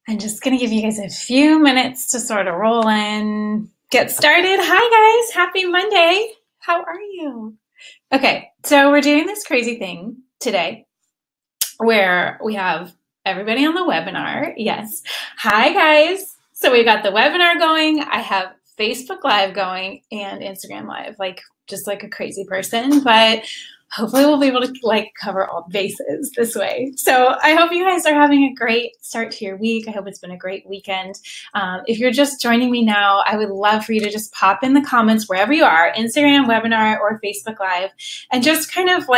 I'm just going to give you guys a few minutes to sort of roll in, get started. Hi, guys. Happy Monday. How are you? Okay, so we're doing this crazy thing today where we have everybody on the webinar. Yes. Hi, guys. So we got the webinar going. I have Facebook Live going and Instagram Live, just like a crazy person, but hopefully we'll be able to cover all bases this way. So I hope you guys are having a great start to your week. I hope it's been a great weekend. If you're just joining me now, I would love for you to just pop in the comments wherever you are, Instagram, webinar, or Facebook Live, and just kind of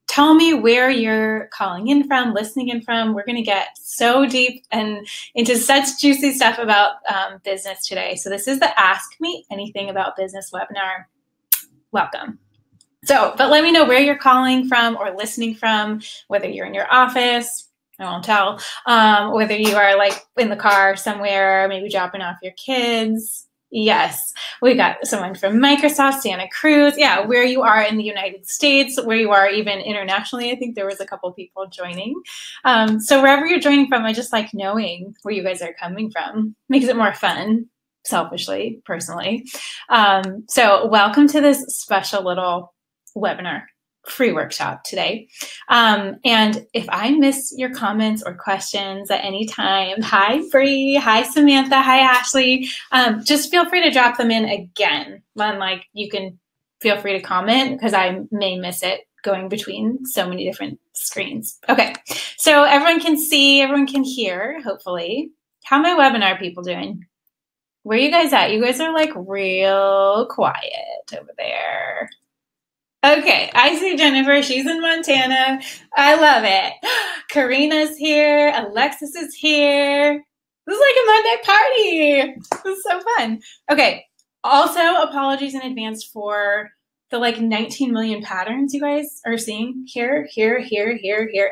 tell me where you're calling in from, listening in from. We're going to get so deep and into such juicy stuff about business today. So this is the Ask Me Anything About Business webinar. Welcome. But let me know where you're calling from or listening from, whether you're in your office, I won't tell, whether you are in the car somewhere, maybe dropping off your kids. Yes, we got someone from Microsoft, Santa Cruz. Yeah, where you are in the United States, where you are even internationally. I think there was a couple people joining. So wherever you're joining from, I just like knowing where you guys are coming from. Makes it more fun, selfishly, personally. So welcome to this special little webinar, free workshop today. And if I miss your comments or questions at any time, hi Bree, hi Samantha, hi Ashley, just feel free to drop them in again. You can feel free to comment because I may miss it going between so many different screens. Okay, so everyone can see, everyone can hear, hopefully. How are my webinar people doing? Where are you guys at? You guys are real quiet over there. Okay, I see Jennifer. She's in Montana. I love it. Karina's here. Alexis is here. This is like a Monday party. This is so fun. Okay, also apologies in advance for the 19 million patterns you guys are seeing here,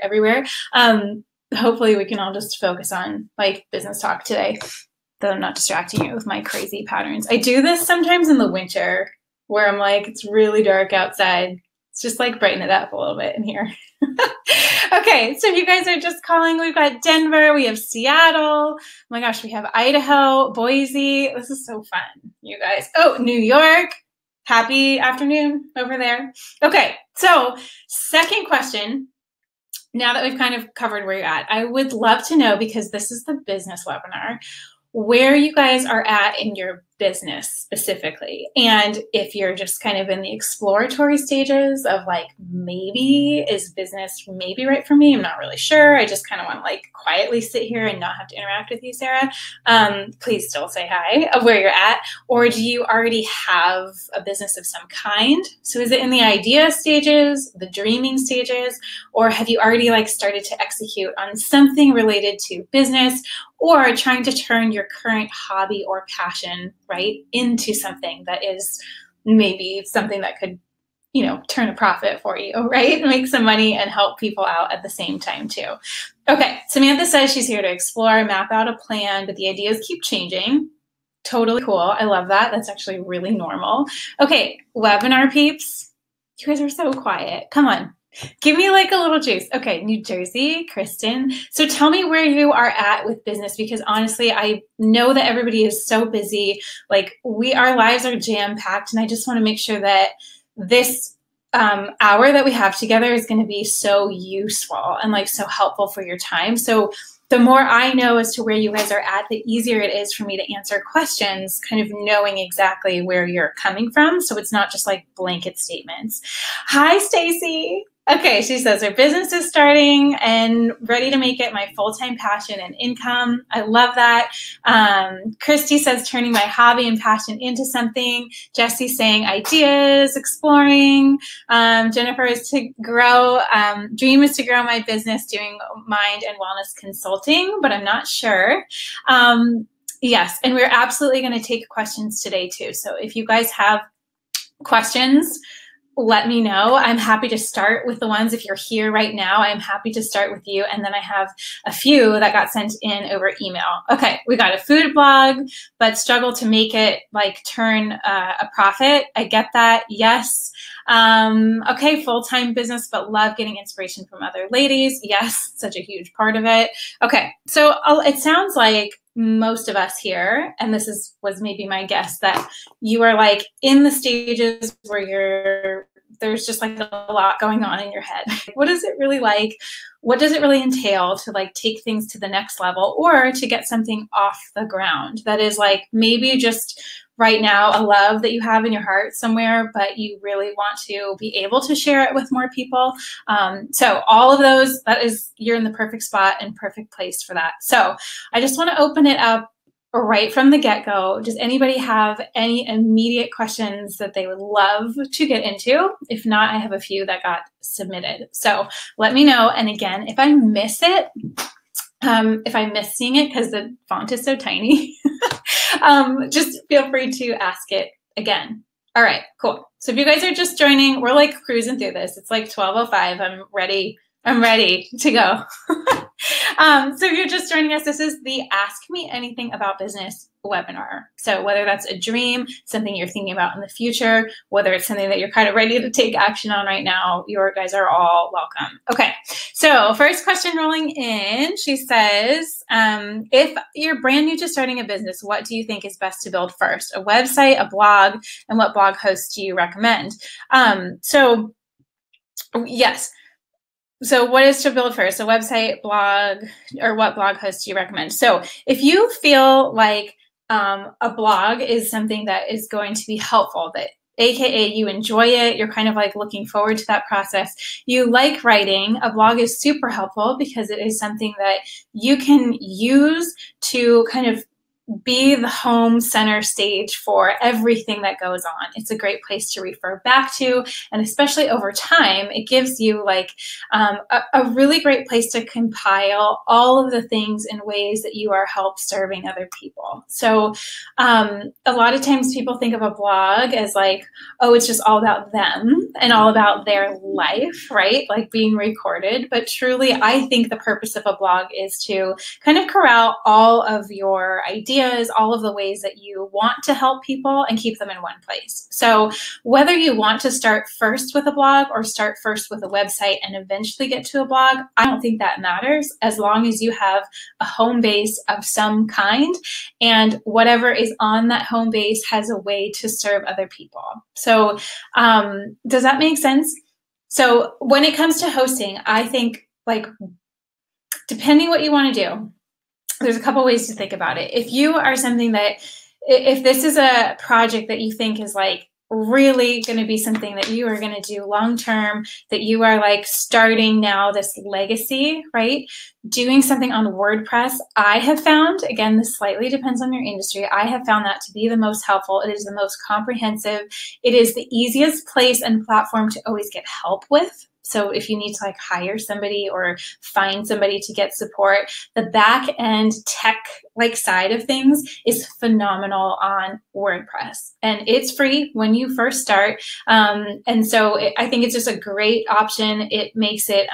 everywhere. Hopefully we can all just focus on business talk today, though I'm not distracting you with my crazy patterns. I do this sometimes in the winter, where I'm it's really dark outside. It's just brighten it up a little bit in here. Okay, so if you guys are just calling, we've got Denver, we have Seattle, oh my gosh, we have Idaho, Boise. This is so fun, you guys. Oh, New York, happy afternoon over there. Okay, so second question. Now that we've kind of covered where you're at, I would love to know, because this is the business webinar, where you guys are at in your business specifically. And if you're just kind of in the exploratory stages of maybe is business maybe right for me? I'm not really sure. I just kind of want to quietly sit here and not have to interact with you, Sarah. Please still say hi of where you're at. Or do you already have a business of some kind? So is it in the idea stages, the dreaming stages, or have you already started to execute on something related to business, or trying to turn your current hobby or passion into something that is maybe something that could, turn a profit for you, make some money and help people out at the same time too. Okay, Samantha says she's here to explore, map out a plan, but the ideas keep changing. Totally cool. I love that. That's actually really normal. Okay, webinar peeps, you guys are so quiet. Come on. Give me a little juice. Okay, New Jersey, Kristen. So tell me where you are at with business, because honestly, I know that everybody is so busy. Our lives are jam-packed, and I just want to make sure that this hour that we have together is going to be so useful and so helpful for your time. So the more I know as to where you guys are at, the easier it is for me to answer questions, kind of knowing exactly where you're coming from. So it's not just blanket statements. Hi, Stacy. Okay, she says her business is starting and ready to make it my full-time passion and income. I love that. Christy says turning my hobby and passion into something. Jesse's saying ideas, exploring. Jennifer is to grow. Dream is to grow my business doing mind and wellness consulting, but I'm not sure. Yes, and we're absolutely going to take questions today too. So if you guys have questions, let me know. I'm happy to start with the ones, if you're here right now, I'm happy to start with you. And then I have a few that got sent in over email. Okay, we got a food blog, but struggle to make it like turn a profit. I get that, yes. Okay, full-time business, but love getting inspiration from other ladies. Yes, such a huge part of it. Okay, so it sounds like most of us here, and this was maybe my guess, that you are like in the stages where there's just like a lot going on in your head. What is it really like? What does it really entail to like take things to the next level, or to get something off the ground that is like maybe just right now a love that you have in your heart somewhere, but you really want to be able to share it with more people. So all of those, you're in the perfect spot and perfect place for that. So I just want to open it up right from the get-go. Does anybody have any immediate questions that they would love to get into? If not, I have a few that got submitted. So let me know. And again, if I miss it, if I miss seeing it because the font is so tiny, just feel free to ask it again. All right, cool. So if you guys are just joining, we're like cruising through this. It's like 12:05. I'm ready to go. So if you're just joining us, this is the Ask Me Anything About Business webinar. So whether that's a dream, something you're thinking about in the future, whether it's something that you're kind of ready to take action on right now, you guys are all welcome. Okay, so first question rolling in, she says, if you're brand new to starting a business, what do you think is best to build first? A website, a blog, and what blog host do you recommend? So yes. So what is to build first? A website, blog, or what blog host do you recommend? So if you feel like a blog is something that is going to be helpful, that AKA you enjoy it, you're kind of like looking forward to that process, you like writing, a blog is super helpful because it is something that you can use to kind of be the home center stage for everything that goes on. It's a great place to refer back to, and especially over time, it gives you like a really great place to compile all of the things in ways that you are help serving other people. So a lot of times people think of a blog as like, oh, it's just all about them and all about their life, right? Like being recorded. But truly, I think the purpose of a blog is to kind of corral all of your ideas, all of the ways that you want to help people and keep them in one place. So whether you want to start first with a blog or start first with a website and eventually get to a blog, I don't think that matters, as long as you have a home base of some kind and whatever is on that home base has a way to serve other people. So does that make sense? So when it comes to hosting, I think like depending what you want to do, there's a couple ways to think about it. If you are something that, if this is a project that you think is like really going to be something that you are going to do long term, that you are like starting now this legacy, right? Doing something on WordPress, I have found, again, this slightly depends on your industry, I have found that to be the most helpful. It is the most comprehensive. It is the easiest place and platform to always get help with. So if you need to like hire somebody or find somebody to get support, the back end tech like side of things is phenomenal on WordPress, and it's free when you first start. And so I think it's just a great option. It makes it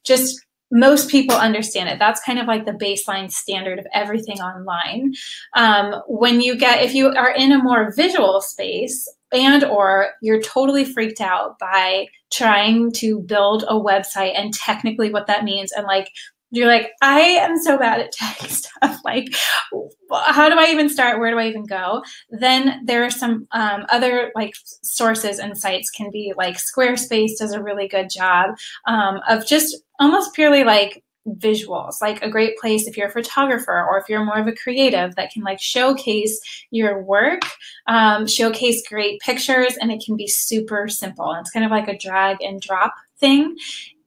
just most people understand it. That's kind of like the baseline standard of everything online. If you are in a more visual space, and or you're totally freaked out by trying to build a website and technically what that means, and like you're like, I am so bad at tech stuff, like how do I even start, where do I even go? Then there are some other like sources and sites, can be like Squarespace does a really good job of just almost purely like visuals, like a great place if you're a photographer or if you're more of a creative that can like showcase your work, showcase great pictures, and it can be super simple. It's kind of like a drag and drop thing.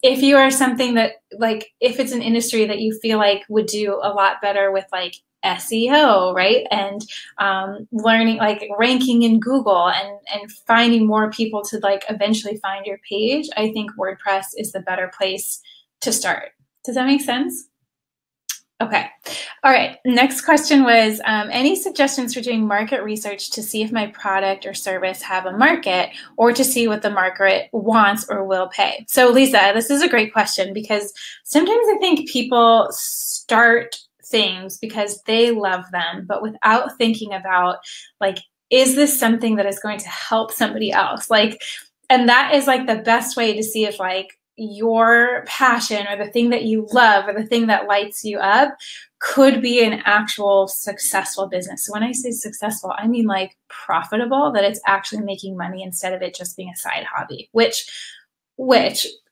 If you are something that like, if it's an industry that you feel like would do a lot better with like SEO, right? And learning, like ranking in Google and finding more people to like eventually find your page, I think WordPress is the better place to start. Does that make sense? Okay. All right. Next question was, any suggestions for doing market research to see if my product or service have a market, or to see what the market wants or will pay? So Lisa, this is a great question, because sometimes I think people start things because they love them, but without thinking about, like, is this something that is going to help somebody else? Like, and that is like the best way to see if, like, your passion or the thing that you love or the thing that lights you up could be an actual successful business. So when I say successful, I mean like profitable, that it's actually making money instead of it just being a side hobby, which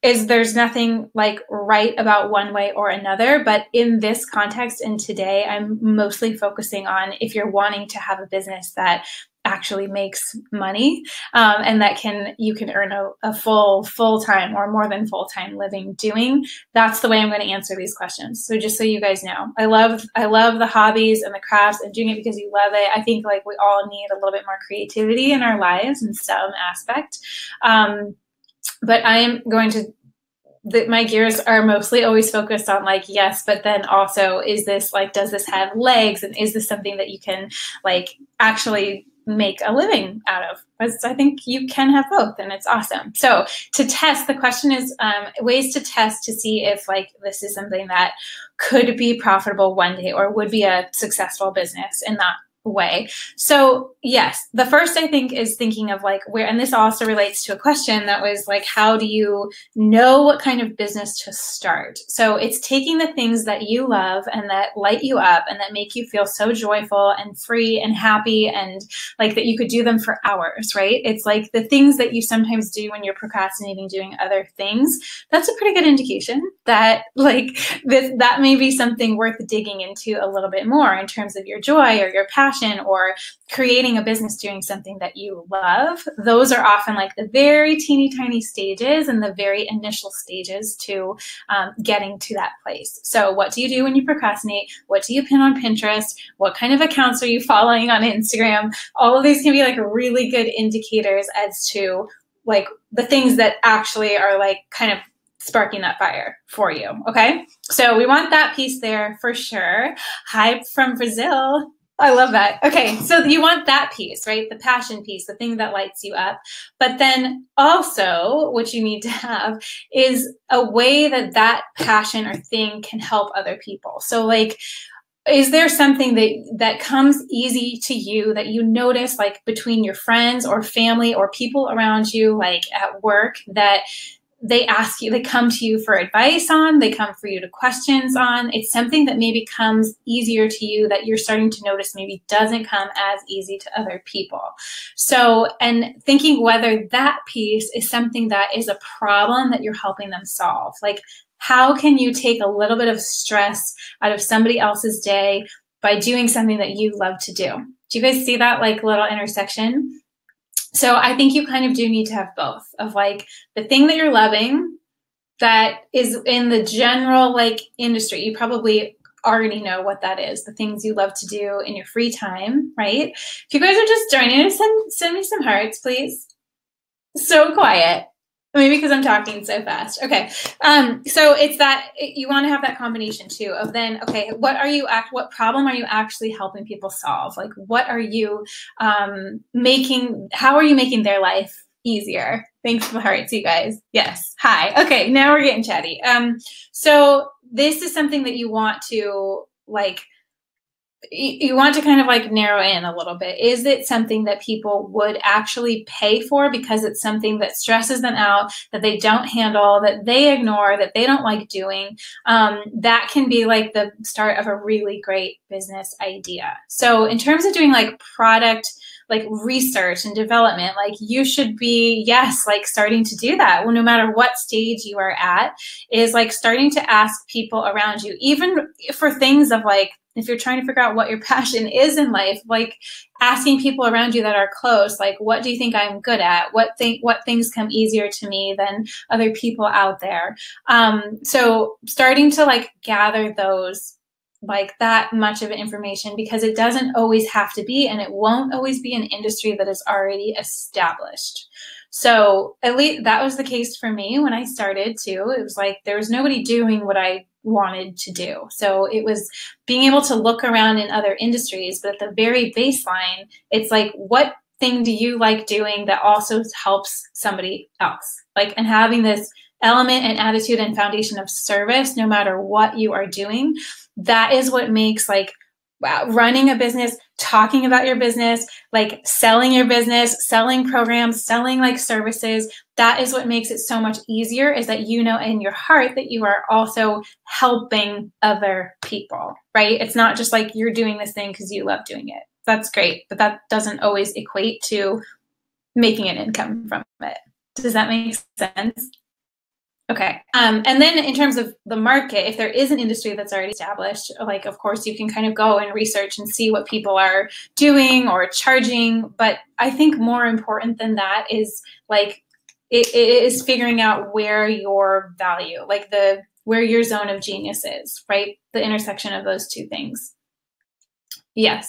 is, there's nothing like right about one way or another. But in this context and today, I'm mostly focusing on if you're wanting to have a business that actually makes money, and that you can earn a full-time or more than full-time living doing. That's the way I'm going to answer these questions. So just so you guys know, I love the hobbies and the crafts and doing it because you love it. I think like we all need a little bit more creativity in our lives in some aspect. But I am going to, my gears are mostly always focused on like, yes, but then also, is this like, does this have legs? And is this something that you can like actually make a living out of? Because I think you can have both, and it's awesome. So to test, the question is ways to test to see if like this is something that could be profitable one day or would be a successful business in that way. So yes, the first I think is thinking of like where, and this also relates to a question that was like, how do you know what kind of business to start? So it's taking the things that you love and that light you up and that make you feel so joyful and free and happy, and like that you could do them for hours, right? It's like the things that you sometimes do when you're procrastinating doing other things. That's a pretty good indication that like that may be something worth digging into a little bit more in terms of your joy or your passion, or creating a business doing something that you love. Those are often like the very teeny tiny stages and the very initial stages to getting to that place. So what do you do when you procrastinate? What do you pin on Pinterest? What kind of accounts are you following on Instagram? All of these can be like really good indicators as to like the things that actually are like kind of sparking that fire for you. Okay. So we want that piece there for sure. Hi from Brazil. I love that. Okay, so you want that piece, right? The passion piece, the thing that lights you up. But then also what you need to have is a way that that passion or thing can help other people. So like, is there something that comes easy to you that you notice like between your friends or family or people around you, like at work, that they ask you, they come to you for advice on, they come for you to questions on? It's something that maybe comes easier to you that you're starting to notice maybe doesn't come as easy to other people. So, and thinking whether that piece is something that is a problem that you're helping them solve. Like, how can you take a little bit of stress out of somebody else's day by doing something that you love to do? Do you guys see that like little intersection? So I think you kind of do need to have both, of like the thing that you're loving that is in the general like industry. You probably already know what that is, the things you love to do in your free time, right? If you guys are just joining us, send me some hearts, please. So quiet. Maybe because I'm talking so fast. Okay. So it's that you want to have that combination too of then, okay, what problem are you actually helping people solve? Like, what are you how are you making their life easier? Thanks for the hearts, you guys. Yes. Hi. Okay. Now we're getting chatty. So this is something that you want to like, you want to kind of like narrow in a little bit. Is it something that people would actually pay for because it's something that stresses them out, that they don't handle, that they ignore, that they don't like doing? That can be like the start of a really great business idea. So in terms of doing like product, like research and development, like you should be, yes, like starting to do that. Well, no matter what stage you are at, is like starting to ask people around you, even for things of like, if you're trying to figure out what your passion is in life, like asking people around you that are close, like, what do you think I'm good at? What things come easier to me than other people out there? So starting to like gather those, like that much of information, because it doesn't always have to be, and it won't always be an industry that is already established. So at least that was the case for me when I started too. It was like there was nobody doing what I wanted to do. So it was being able to look around in other industries, but at the very baseline, it's like, what thing do you like doing that also helps somebody else? Like, and having this element and attitude and foundation of service, no matter what you are doing, that is what makes like running a business, talking about your business, like selling your business, selling programs, selling like services. That is what makes it so much easier, is that you know in your heart that you are also helping other people, right? It's not just like you're doing this thing because you love doing it. That's great, but that doesn't always equate to making an income from it. Does that make sense? Okay. And then in terms of the market, if there is an industry that's already established, like, of course, you can kind of go and research and see what people are doing or charging. But I think more important than that is like, it is figuring out where your value, like where your zone of genius is, right? The intersection of those two things. Yes.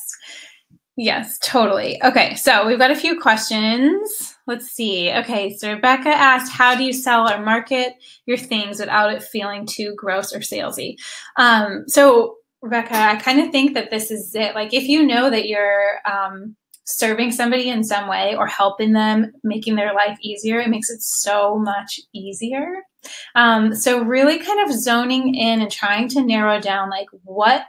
Yes, totally. Okay, so we've got a few questions. Let's see. Okay, so Rebecca asked, how do you sell or market your things without it feeling too gross or salesy? So Rebecca, I kind of think that this is it. Like, if you know that you're serving somebody in some way or helping them, making their life easier, it makes it so much easier. So really kind of zoning in and trying to narrow down, like, what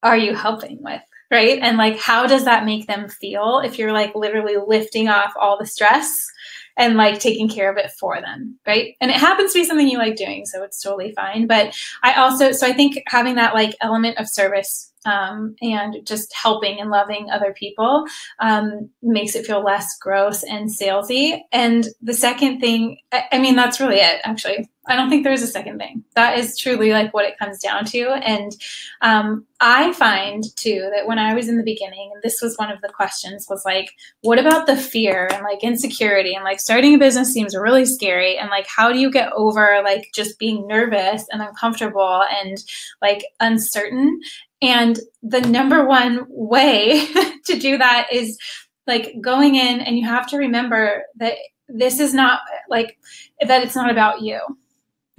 are you helping with? Right? And like, how does that make them feel if you're like literally lifting off all the stress and like taking care of it for them, right? And it happens to be something you like doing, so it's totally fine. But I think having that like element of service and just helping and loving other people makes it feel less gross and salesy. And the second thing, I mean, that's really it, actually. I don't think there's a second thing. That is truly like what it comes down to. And I find too that when I was in the beginning, and this was one of the questions, was like, what about the fear and like insecurity and like starting a business seems really scary, and like, how do you get over like just being nervous and uncomfortable and like uncertain? And the number one way to do that is like going in, and you have to remember that this is not like, that it's not about you.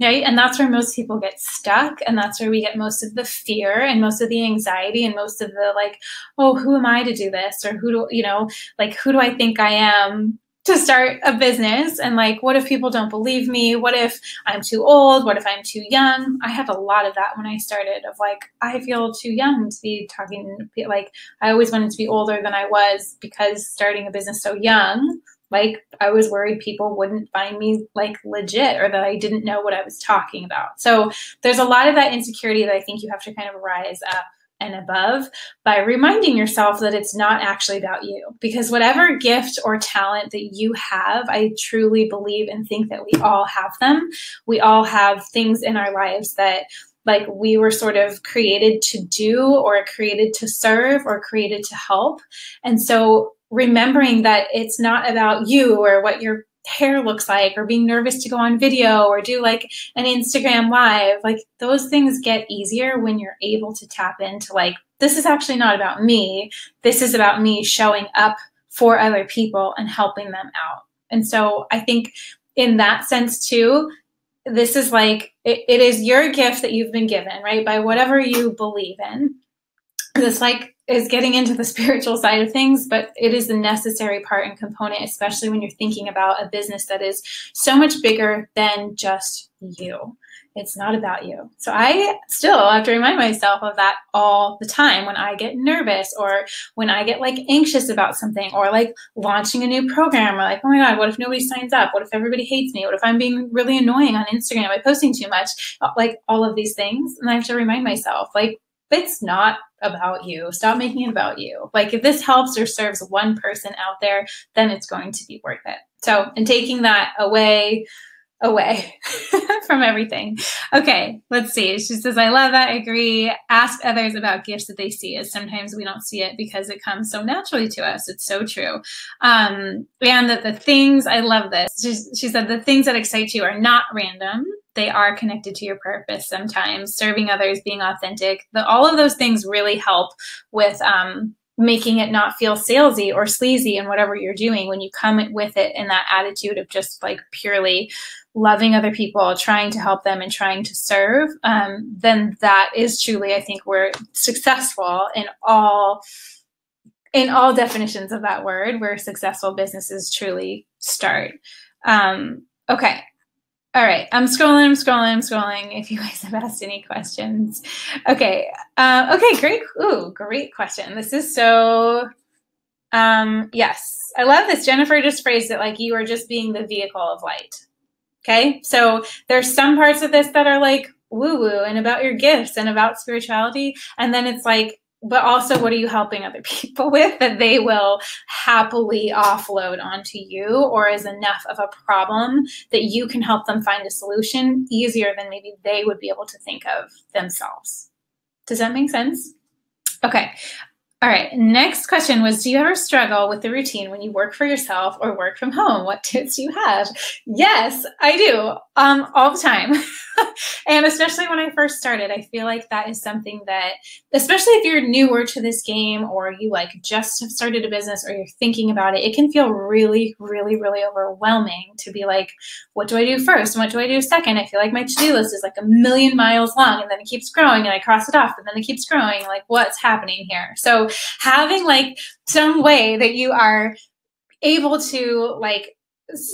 Right? And that's where most people get stuck. And that's where we get most of the fear and most of the anxiety and most of the like, oh, who am I to do this? Or who do I think I am to start a business? And like, what if people don't believe me? What if I'm too old? What if I'm too young? I had a lot of that when I started, of like, I feel too young to be talking. Like, I always wanted to be older than I was, because starting a business so young, like, I was worried people wouldn't find me like legit, or that I didn't know what I was talking about. So there's a lot of that insecurity that I think you have to kind of rise up and above by reminding yourself that it's not actually about you. Because whatever gift or talent that you have, I truly believe and think that we all have them. We all have things in our lives that like we were sort of created to do, or created to serve, or created to help. And so remembering that it's not about you or what your hair looks like, or being nervous to go on video or do like an Instagram live, like those things get easier when you're able to tap into like, this is actually not about me. This is about me showing up for other people and helping them out. And so I think in that sense too, this is like, it is your gift that you've been given, right? By whatever you believe in. This like is getting into the spiritual side of things, but it is the necessary part and component, especially when you're thinking about a business that is so much bigger than just you. It's not about you. So I still have to remind myself of that all the time when I get nervous, or when I get like anxious about something, or like launching a new program, or like, oh my God, what if nobody signs up? What if everybody hates me? What if I'm being really annoying on Instagram by posting too much? Like all of these things. And I have to remind myself, like, it's not about you. Stop making it about you. Like, if this helps or serves one person out there, then it's going to be worth it. So, and taking that away from everything. Okay, let's see. She says, I love that. I agree. Ask others about gifts that they see, as sometimes we don't see it because it comes so naturally to us. It's so true. And that the things, I love this. She said, the things that excite you are not random. They are connected to your purpose sometimes. Serving others, being authentic. All of those things really help with making it not feel salesy or sleazy in whatever you're doing, when you come with it in that attitude of just like purely loving other people, trying to help them and trying to serve, then that is truly, I think, we're successful in all definitions of that word, where successful businesses truly start. Okay. All right. I'm scrolling. If you guys have asked any questions. Okay. Okay. Great. Ooh, great question. This is so, yes, I love this. Jennifer just phrased it like you are just being the vehicle of light. Okay. So there's some parts of this that are like woo-woo and about your gifts and about spirituality. And then it's like, but also, what are you helping other people with that they will happily offload onto you, or is enough of a problem that you can help them find a solution easier than maybe they would be able to think of themselves? Does that make sense? Okay. All right. Next question was, do you ever struggle with the routine when you work for yourself or work from home? What tips do you have? Yes, I do. All the time. And especially when I first started, I feel like that is something that, especially if you're newer to this game, or you like just have started a business, or you're thinking about it, it can feel really, really, really overwhelming to be like, what do I do first? And what do I do second? I feel like my to-do list is like 1,000,000 miles long, and then it keeps growing and I cross it off, and then it keeps growing. Like, what's happening here? So having like some way that you are able to like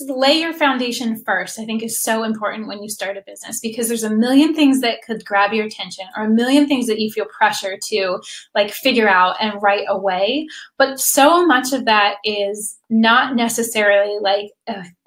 lay your foundation first, I think, is so important when you start a business, because there's 1,000,000 things that could grab your attention, or 1,000,000 things that you feel pressure to like figure out and right away. But so much of that is not necessarily like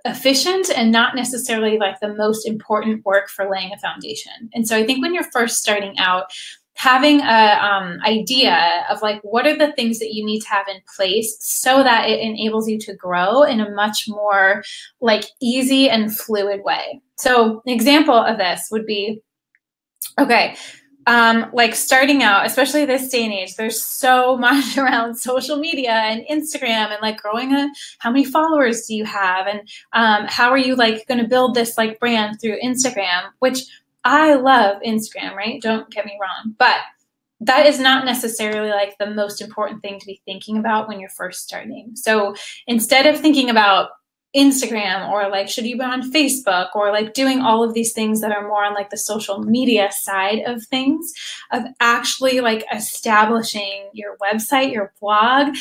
efficient, and not necessarily like the most important work for laying a foundation. And so I think when you're first starting out, having a idea of like, what are the things that you need to have in place so that it enables you to grow in a much more like easy and fluid way. So an example of this would be, okay, like starting out, especially this day and age, there's so much around social media and Instagram, and like growing how many followers do you have? And how are you like going to build this like brand through Instagram, which I love Instagram, right? Don't get me wrong, but that is not necessarily like the most important thing to be thinking about when you're first starting. So instead of thinking about Instagram, or like, should you be on Facebook, or like doing all of these things that are more on like the social media side of things, of actually like establishing your website, your blog,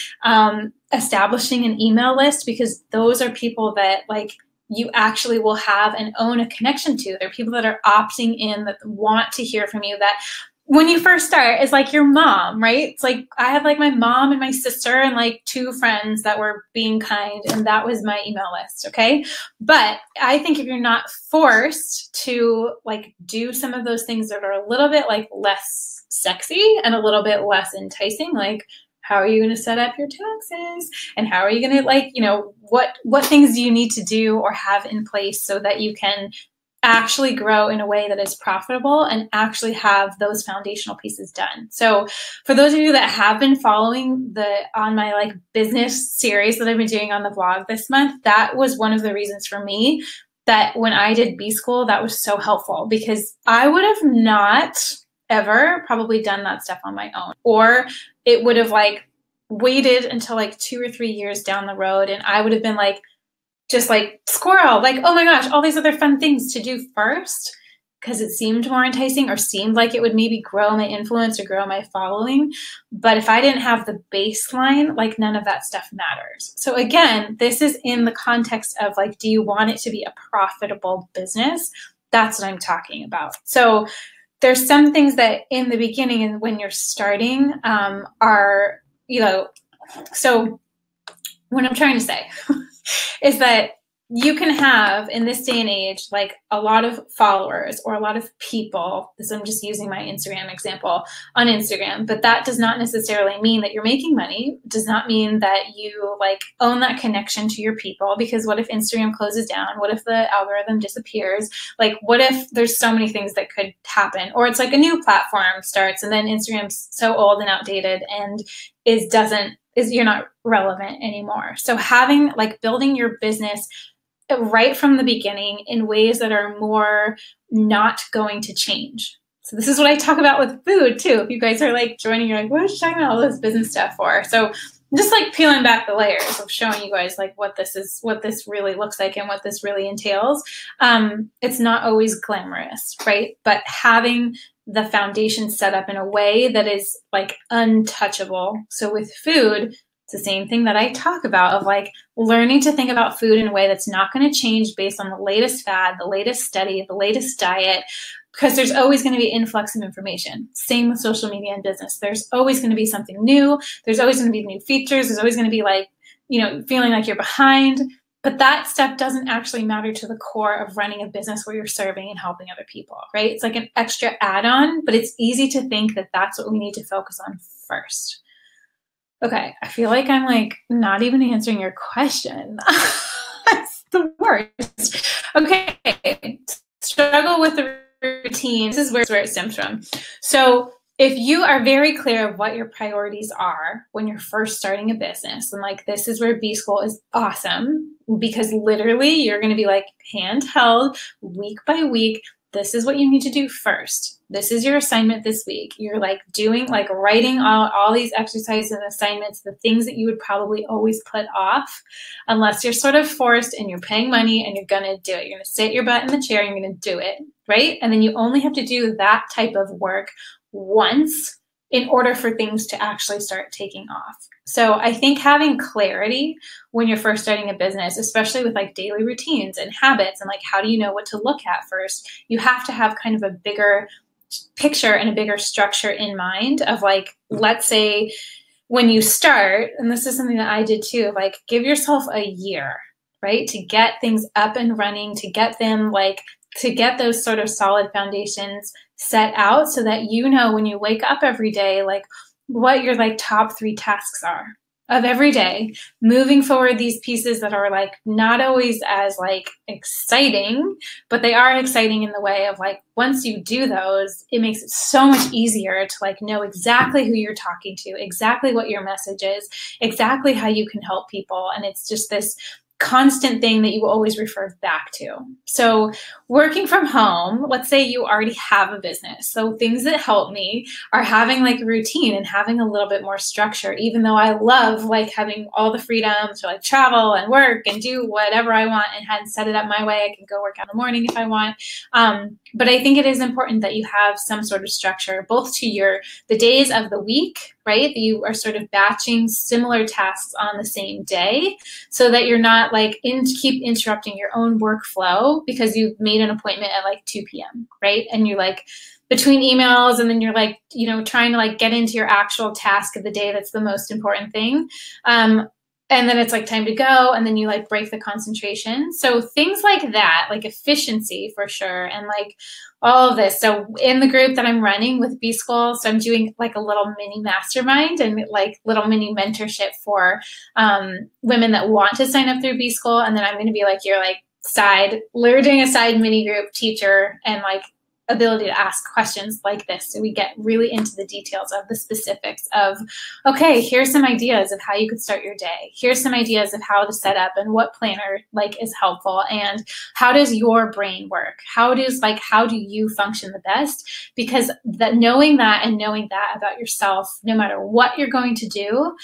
establishing an email list, because those are people that like you actually will have and own a connection to. They're people that are opting in, that want to hear from you, that when you first start is like your mom, right? It's like I had like my mom and my sister and like 2 friends that were being kind, and that was my email list, okay? But I think if you're not forced to like do some of those things that are a little bit like less sexy and a little bit less enticing, like how are you going to set up your taxes? And how are you going to like, you know, what things do you need to do or have in place so that you can actually grow in a way that is profitable and actually have those foundational pieces done. So for those of you that have been following on my like business series that I've been doing on the vlog this month, that was one of the reasons for me that when I did B School, that was so helpful, because I would have not ever probably done that stuff on my own, or it would have like waited until like 2 or 3 years down the road, and I would have been like, just like squirrel, like, oh my gosh, all these other fun things to do first, because it seemed more enticing, or seemed like it would maybe grow my influence or grow my following. But if I didn't have the baseline, like none of that stuff matters. So again, this is in the context of like, do you want it to be a profitable business? That's what I'm talking about. So there's some things that in the beginning and when you're starting are, you know, so what I'm trying to say is that you can have, in this day and age, like a lot of followers or a lot of people. So I'm just using my Instagram example on Instagram, but that does not necessarily mean that you're making money. It does not mean that you like own that connection to your people, because what if Instagram closes down? What if the algorithm disappears? Like, what if there's so many things that could happen? Or it's like a new platform starts and then Instagram's so old and outdated and you're not relevant anymore. So having like building your business right from the beginning in ways that are more not going to change. So this is what I talk about with food too. If you guys are like joining, you're like, what is she talking about all this business stuff for? So I'm just like peeling back the layers of showing you guys like what this really looks like and what this really entails. It's not always glamorous, right? But having the foundation set up in a way that is like untouchable. So with food, it's the same thing that I talk about of like learning to think about food in a way that's not going to change based on the latest fad, the latest study, the latest diet, because there's always going to be influx of information. Same with social media and business. There's always going to be something new. There's always going to be new features. There's always going to be like, feeling like you're behind. But that stuff doesn't actually matter to the core of running a business where you're serving and helping other people, right? It's like an extra add-on, but it's easy to think that that's what we need to focus on first. Okay, I feel like I'm like not even answering your question. That's the worst. Okay, struggle with the routine. This is where it stems from. So if you are very clear of what your priorities are when you're first starting a business, and like this is where B School is awesome, because literally you're going to be like handheld week by week. This is what you need to do first. This is your assignment this week. You're like writing all these exercises and assignments, the things that you would probably always put off unless you're sort of forced and you're paying money and you're going to do it. You're going to sit your butt in the chair and you're going to do it, right? And then you only have to do that type of work once in order for things to actually start taking off. So I think having clarity when you're first starting a business, especially with like daily routines and habits and like how do you know what to look at first, you have to have kind of a bigger picture and a bigger structure in mind of like, let's say when you start, and this is something that I did too, like give yourself a year, right? To get things up and running, to get them to get those sort of solid foundations set out so that you know when you wake up every day, like what your like top 3 tasks are of every day, moving forward these pieces that are like not always as like exciting, but they are exciting in the way of like once you do those, it makes it so much easier to like know exactly who you're talking to, exactly what your message is, exactly how you can help people. And it's just this constant thing that you always refer back to. So working from home, let's say you already have a business. So things that help me are having like a routine and having a little bit more structure, even though I love like having all the freedom to like travel and work and do whatever I want and set it up my way. I can go work out in the morning if I want. But I think it is important that you have some sort of structure, both to the days of the week, right? That you are sort of batching similar tasks on the same day so that you're not like keep interrupting your own workflow because you've made an appointment at like 2 p.m., right? And you're like between emails and then you're like, trying to like get into your actual task of the day. That's the most important thing. And then it's like time to go. And then you like break the concentration. So things like that, like efficiency for sure. And like all of this. So in the group that I'm running with B School, so I'm doing like a little mini mastermind and like little mini mentorship for women that want to sign up through B School. And then I'm going to be like your like doing a side mini group teacher and like ability to ask questions like this. So we get really into the details of the specifics of, okay, here's some ideas of how you could start your day. Here's some ideas of how to set up and what planner like is helpful. And how does your brain work? How do you function the best? Because knowing that about yourself, no matter what you're going to do,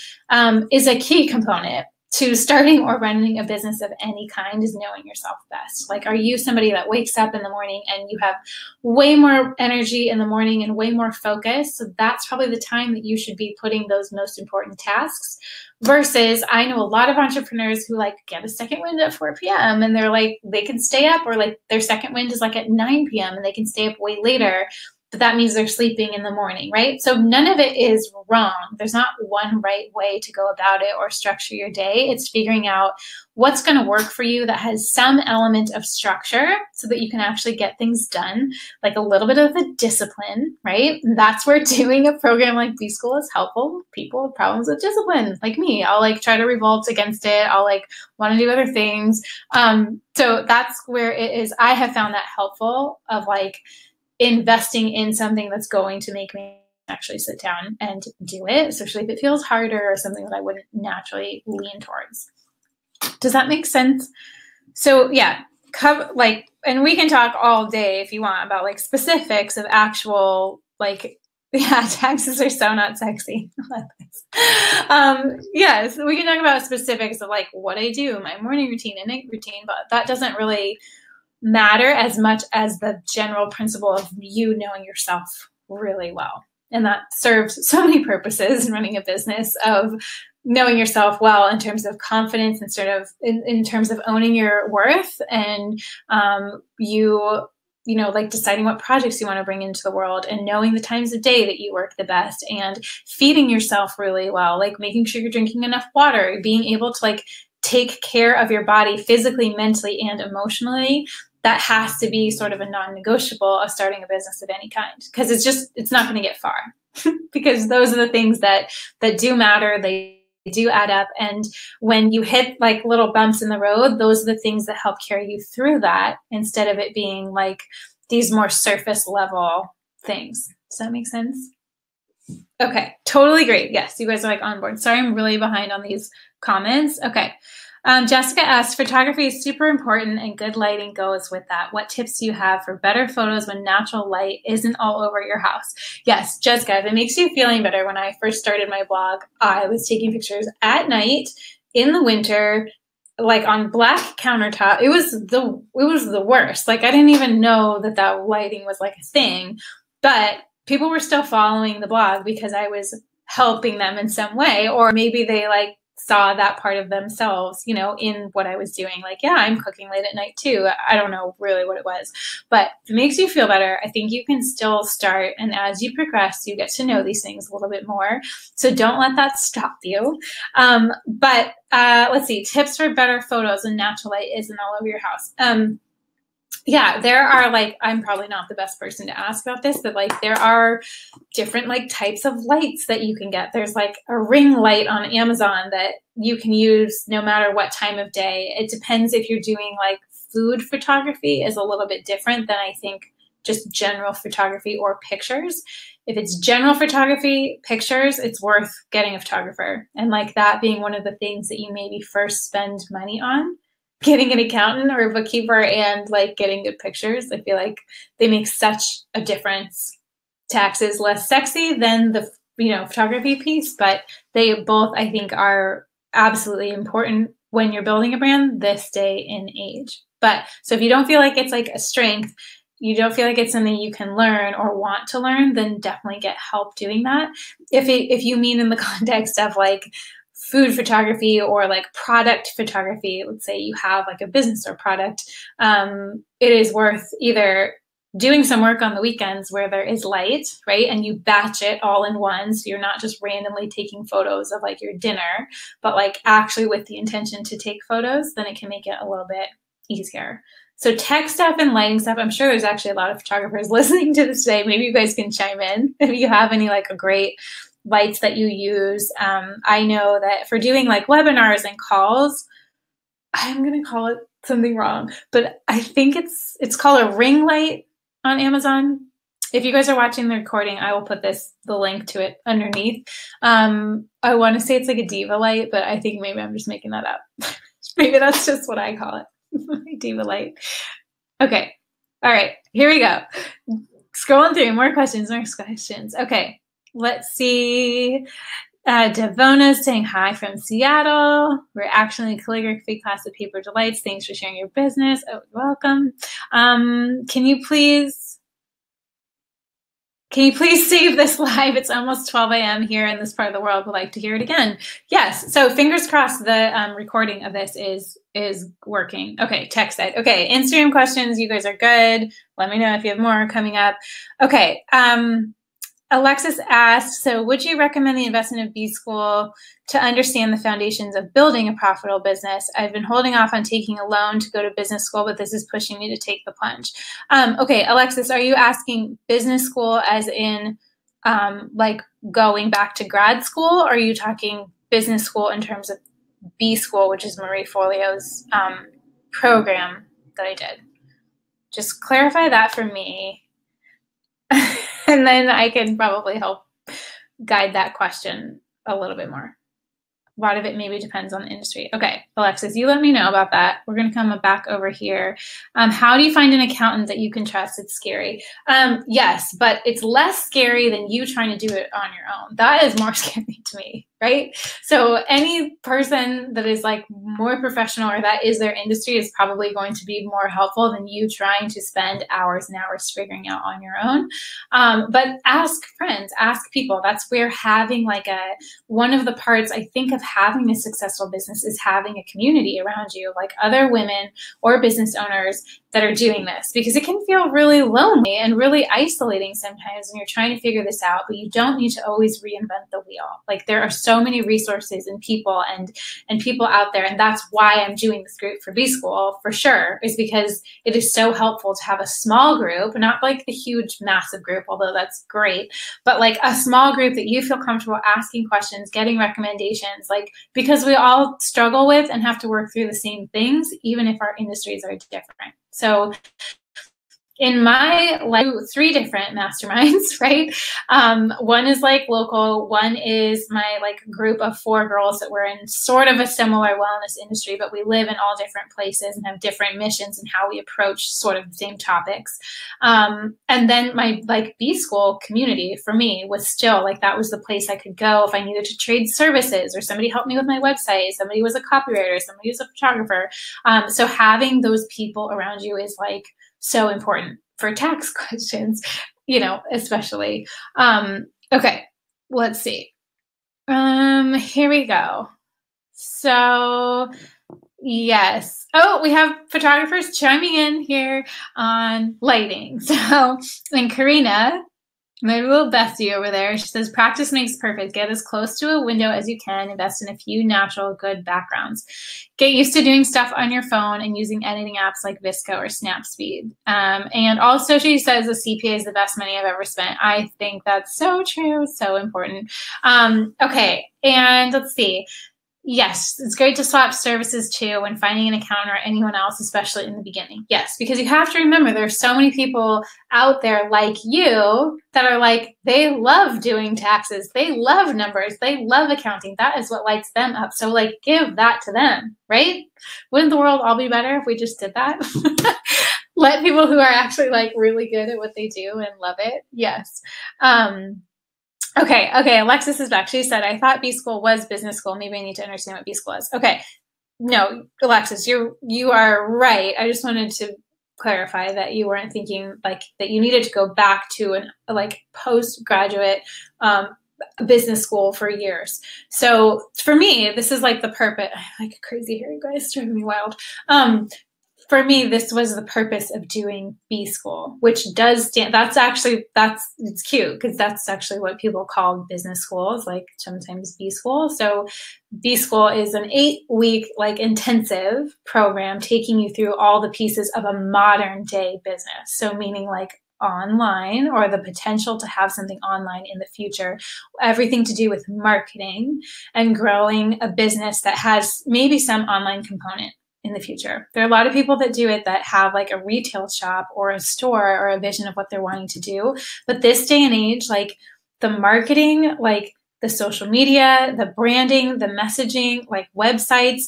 is a key component to starting or running a business of any kind, is knowing yourself best. Like, are you somebody that wakes up in the morning and you have way more energy in the morning and way more focus? So that's probably the time that you should be putting those most important tasks. Versus, I know a lot of entrepreneurs who like get a second wind at 4 p.m. and they're like, they can stay up, or like their second wind is like at 9 p.m. and they can stay up way later. But that means they're sleeping in the morning, right? So none of it is wrong. There's not one right way to go about it or structure your day. It's figuring out what's going to work for you that has some element of structure so that you can actually get things done, like a little bit of a discipline, right? And that's where doing a program like B School is helpful. People with problems with discipline, like me, I'll like try to revolt against it. I'll like want to do other things. So that's where it is. I have found that helpful of like investing in something that's going to make me actually sit down and do it, especially if it feels harder or something that I wouldn't naturally lean towards. Does that make sense? So yeah, like, and we can talk all day if you want about like specifics of actual, like, yeah, taxes are so not sexy. Yes, we can talk about specifics of like what I do, my morning routine and night routine, but that doesn't really matter as much as the general principle of you knowing yourself really well. And that serves so many purposes in running a business, of knowing yourself well in terms of confidence, and sort of in terms of owning your worth, and you know, like deciding what projects you want to bring into the world, and knowing the times of day that you work the best, and feeding yourself really well, like making sure you're drinking enough water, being able to like take care of your body physically, mentally, and emotionally. That has to be sort of a non-negotiable of starting a business of any kind, because it's not going to get far because those are the things that do matter. They do add up. And when you hit like little bumps in the road, those are the things that help carry you through that, instead of it being like these more surface level things. Does that make sense? Okay, totally great. Yes, you guys are like on board. Sorry, I'm really behind on these comments. Okay. Jessica asked, photography is super important and good lighting goes with that. What tips do you have for better photos when natural light isn't all over your house? Yes, Jessica, if it makes you feeling better, when I first started my blog, I was taking pictures at night in the winter, like on black countertop. It was the worst. Like, I didn't even know that lighting was like a thing, but people were still following the blog because I was helping them in some way, or maybe they like saw that part of themselves, you know, in what I was doing. Like, yeah, I'm cooking late at night too. I don't know really what it was, but if it makes you feel better, I think you can still start. And as you progress, you get to know these things a little bit more. So don't let that stop you. But let's see, tips for better photos when natural light isn't all over your house. Yeah, there are like, I'm probably not the best person to ask about this, but like there are different like types of lights that you can get. There's like a ring light on Amazon that you can use no matter what time of day. It depends if you're doing like food photography is a little bit different than I think just general photography or pictures. If it's general photography, pictures, it's worth getting a photographer. And like that being one of the things that you maybe first spend money on. Getting an accountant or a bookkeeper and like getting good pictures. I feel like they make such a difference. Taxes less sexy than the, you know, photography piece, but they both, I think, are absolutely important when you're building a brand this day and age. But so if you don't feel like it's like a strength, you don't feel like it's something you can learn or want to learn, then definitely get help doing that. If you mean in the context of like food photography or like product photography, let's say you have like a business or product, it is worth either doing some work on the weekends where there is light, right? And you batch it all in one. So you're not just randomly taking photos of like your dinner, but like actually with the intention to take photos, then it can make it a little bit easier. So tech stuff and lighting stuff, I'm sure there's actually a lot of photographers listening to this today. Maybe you guys can chime in if you have any like a great lights that you use. I know that for doing like webinars and calls, I'm going to call it something wrong, but I think it's called a ring light on Amazon. If you guys are watching the recording, I will put the link to it underneath. I want to say it's like a diva light, but I think maybe I'm just making that up. Maybe that's just what I call it. Diva light. Okay. All right. Here we go. Scrolling through more questions. Okay. Let's see. Devona's saying hi from Seattle. We're actually in calligraphy class at Paper Delights. Thanks for sharing your business. Oh, welcome. Can you please save this live? It's almost 12 a.m. here in this part of the world. Would like to hear it again. Yes. So fingers crossed the recording of this is working. Okay. Tech side. Okay. Instagram questions. You guys are good. Let me know if you have more coming up. Okay. Alexis asked, so would you recommend the investment of B-School to understand the foundations of building a profitable business? I've been holding off on taking a loan to go to business school, but this is pushing me to take the plunge. Okay, Alexis, are you asking business school as in like going back to grad school? Or are you talking business school in terms of B-School, which is Marie Forleo's program that I did? Just clarify that for me. And then I can probably help guide that question a little bit more. A lot of it maybe depends on the industry. Okay, Alexis, you let me know about that. We're going to come back over here. How do you find an accountant that you can trust? It's scary. Yes, but it's less scary than you trying to do it on your own. That is more scary to me, right? So any person that is like more professional or that is their industry is probably going to be more helpful than you trying to spend hours and hours figuring out on your own. But ask friends, ask people. That's where having like one of the parts I think of having a successful business is having a community around you, like other women or business owners that are doing this, because it can feel really lonely and really isolating sometimes when you're trying to figure this out, but you don't need to always reinvent the wheel. Like there are so many resources and people and people out there. And that's why I'm doing this group for B-School for sure, is because it is so helpful to have a small group, not like the huge, massive group, although that's great, but like a small group that you feel comfortable asking questions, getting recommendations, like because we all struggle with and have to work through the same things, even if our industries are different. So in my life, 3 different masterminds, right? One is like local, one is my like group of 4 girls that were in sort of a similar wellness industry, but we live in all different places and have different missions and how we approach sort of the same topics. And then my like B-School community for me was still like, that was the place I could go if I needed to trade services or somebody helped me with my website, somebody was a copywriter, somebody was a photographer. So having those people around you is like, so important for tax questions, you know, especially. Okay, let's see. Here we go. So yes. Oh, we have photographers chiming in here on lighting. So, and Karina, my little bestie over there, she says, practice makes perfect. Get as close to a window as you can. Invest in a few natural, good backgrounds. Get used to doing stuff on your phone and using editing apps like VSCO or Snapseed. And also she says the CPA is the best money I've ever spent. I think that's so true, so important. Okay, and let's see. Yes, it's great to swap services too when finding an accountant or anyone else, especially in the beginning. Yes, because you have to remember there's so many people out there like you that are like, they love doing taxes. They love numbers. They love accounting. That is what lights them up. So like give that to them, right? Wouldn't the world all be better if we just did that? Let people who are actually like really good at what they do and love it. Yes. Okay, Alexis is back. She said, I thought B-School was business school. Maybe I need to understand what B-School is. Okay, no, Alexis, you are right. I just wanted to clarify that you weren't thinking like that you needed to go back to an like postgraduate business school for years. So for me, this is like the purpose. I'm like crazy here, you guys, driving me wild. For me, this was the purpose of doing B-School, which does stand, it's cute because that's actually what people call business schools, like sometimes B-School. So B-School is an 8-week like intensive program taking you through all the pieces of a modern day business. So meaning like online or the potential to have something online in the future, everything to do with marketing and growing a business that has maybe some online component in the future. There are a lot of people that do it that have like a retail shop or a store or a vision of what they're wanting to do. But this day and age, like the marketing, like the social media, the branding, the messaging, like websites,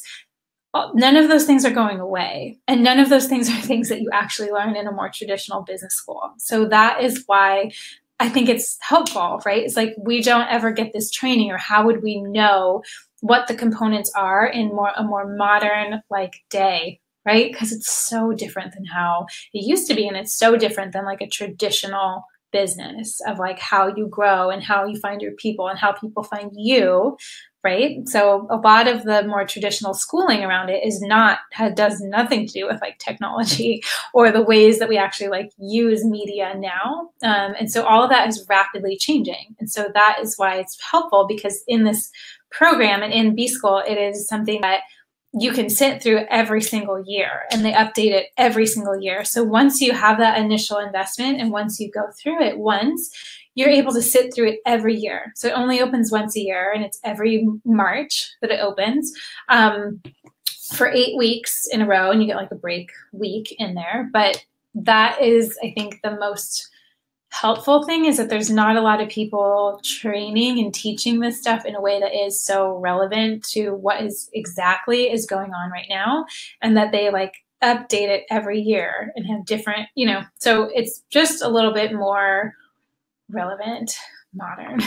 none of those things are going away. And none of those things are things that you actually learn in a more traditional business school. So that is why I think it's helpful, right? It's like we don't ever get this training, or how would we know what the components are in a more modern like day, right? Because it's so different than how it used to be. And it's so different than like a traditional business of like how you grow and how you find your people and how people find you, right? So a lot of the more traditional schooling around it does nothing to do with like technology or the ways that we actually like use media now. And so all of that is rapidly changing. And so that is why it's helpful, because in this program and in B-School, it is something that you can sit through every single year, and they update it every single year. So once you have that initial investment and once you go through it once, you're able to sit through it every year. So it only opens once a year, and it's every March that it opens for 8 weeks in a row, and you get like a break week in there. But that is, I think, the most helpful thing is that there's not a lot of people training and teaching this stuff in a way that is so relevant to what is exactly is going on right now, and that they like update it every year and have different, so it's just a little bit more relevant, modern.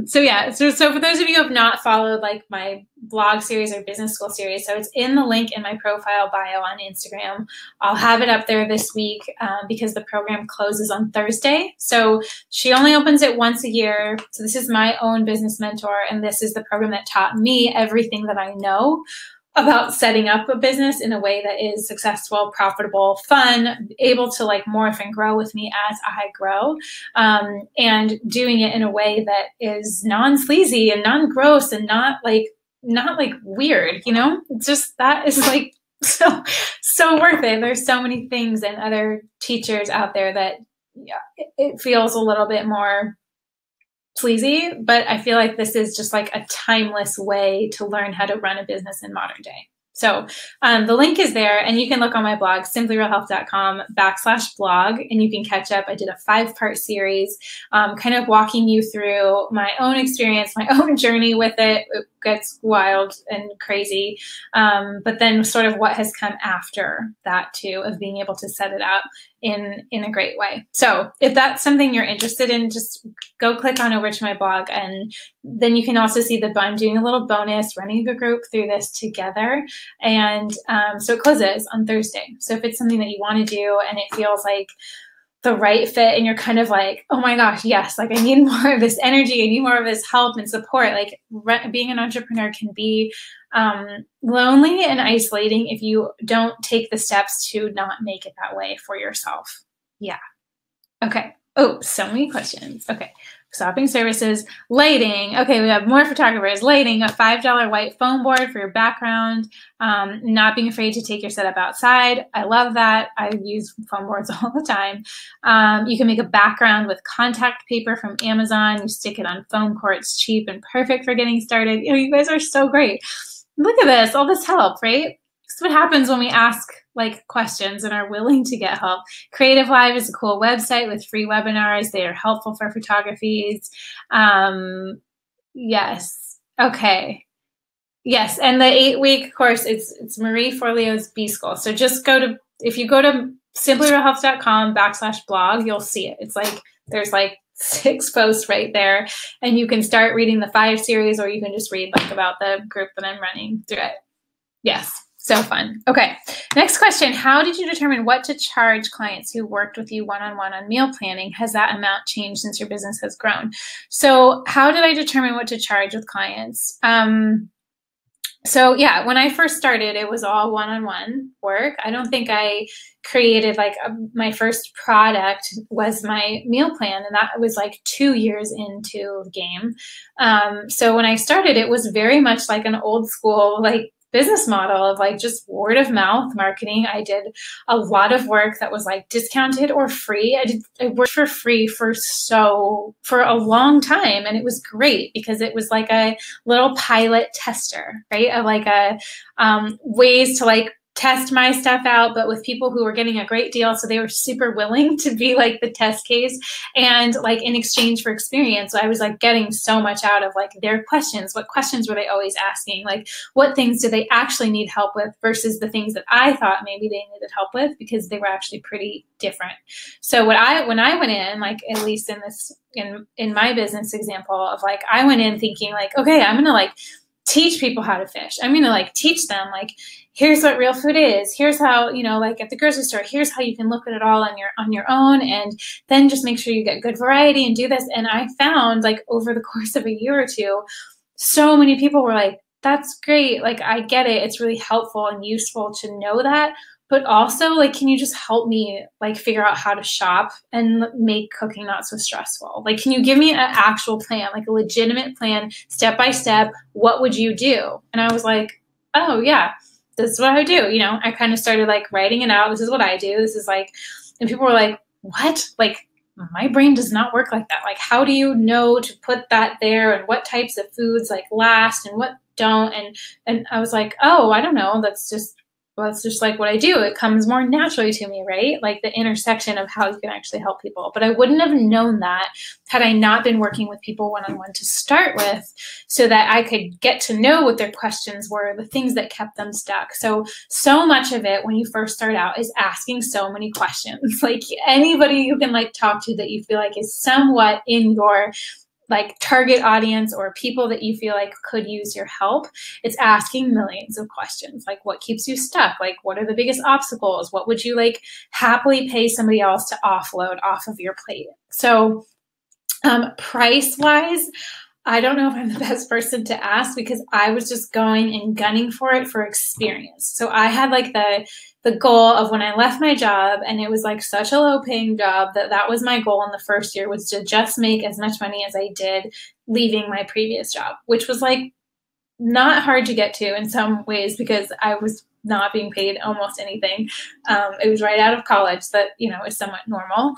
So for those of you who have not followed like my blog series or business school series, so it's in the link in my profile bio on Instagram. I'll have it up there this week because the program closes on Thursday. So she only opens it once a year. So this is my own business mentor, and this is the program that taught me everything that I know about setting up a business in a way that is successful, profitable, fun, able to like morph and grow with me as I grow, and doing it in a way that is non-sleazy and non-gross and not like weird, It's just, that is like so worth it. There's so many things and other teachers out there that it feels a little bit more sleazy, but I feel like this is just like a timeless way to learn how to run a business in modern day. So the link is there, and you can look on my blog, simplyrealhealth.com/blog, and you can catch up. I did a 5-part series kind of walking you through my own experience, my own journey with it. It gets wild and crazy, but then sort of what has come after that too, of being able to set it up in a great way. So if that's something you're interested in, just go click on over to my blog, and then you can also see that I'm doing a little bonus, running a group through this together. And so it closes on Thursday. So if it's something that you want to do and it feels like the right fit, and you're kind of like, oh my gosh, yes, like I need more of this energy, I need more of this help and support. Like being an entrepreneur can be lonely and isolating if you don't take the steps to not make it that way for yourself. Yeah. Okay. Oh, so many questions. Okay. Shopping services, lighting. Okay, we have more photographers. Lighting, a $5 white foam board for your background. Not being afraid to take your setup outside. I love that. I use foam boards all the time. You can make a background with contact paper from Amazon. You stick it on foam core. It's cheap and perfect for getting started. You guys are so great. Look at this, all this help, right? This is what happens when we ask like questions and are willing to get help. Creative Live is a cool website with free webinars. They are helpful for photographies. Yes. Okay. Yes. And the 8-week course, it's Marie Forleo's B School. So just if you go to simplyrealhealth.com/blog, you'll see it. It's like, there's like 6 posts right there, and you can start reading the 5 series, or you can just read like about the group that I'm running through it. Yes. So fun. Okay. Next question. How did you determine what to charge clients who worked with you one-on-one on meal planning? Has that amount changed since your business has grown? So how did I determine what to charge with clients? So yeah, when I first started, it was all one-on-one work. I don't think I created my first product was my meal plan, and that was like 2 years into the game. So when I started, it was very much like an old school, business model of just word of mouth marketing. I did a lot of work that was discounted or free. I worked for free for a long time, and it was great because it was like a little pilot tester, right? Of ways to test my stuff out, but with people who were getting a great deal. So they were super willing to be the test case, and in exchange for experience. So I was getting so much out of their questions. What questions were they always asking? What things do they actually need help with versus the things that I thought maybe they needed help with, because they were actually pretty different. So when I went in, at least in my business example of I went in thinking okay, I'm going to teach people how to fish. I'm going to teach them here's what real food is. Here's how, at the grocery store, here's how you can look at it all on your own, and then just make sure you get good variety and do this. And I found over the course of a year or two, so many people were that's great. I get it. It's really helpful and useful to know that. But also, can you just help me figure out how to shop and make cooking not so stressful? Can you give me an actual plan, a legitimate plan, step by step? What would you do? And I was oh yeah, this is what I do. I kind of started writing it out. This is what I do. This is and people were what? My brain does not work like that. How do you know to put that there, and what types of foods last and what don't? And I was oh, I don't know. That's just well, it's just like what I do. It comes more naturally to me, right? Like the intersection of how you can actually help people. But I wouldn't have known that had I not been working with people one-on-one to start with, so that I could get to know what their questions were, the things that kept them stuck. So much of it when you first start out is asking so many questions. Like anybody you can like talk to that you feel like is somewhat in your like target audience or people that you feel like could use your help, it's asking millions of questions. Like what keeps you stuck? Like what are the biggest obstacles? What would you like happily pay somebody else to offload off of your plate? So price wise, I don't know if I'm the best person to ask because I was just going and gunning for it for experience. So I had like the goal of when I left my job, and it was like such a low paying job that was my goal in the first year, was to just make as much money as I did leaving my previous job, which was like not hard to get to in some ways because I was not being paid almost anything. It was right out of college that, is somewhat normal.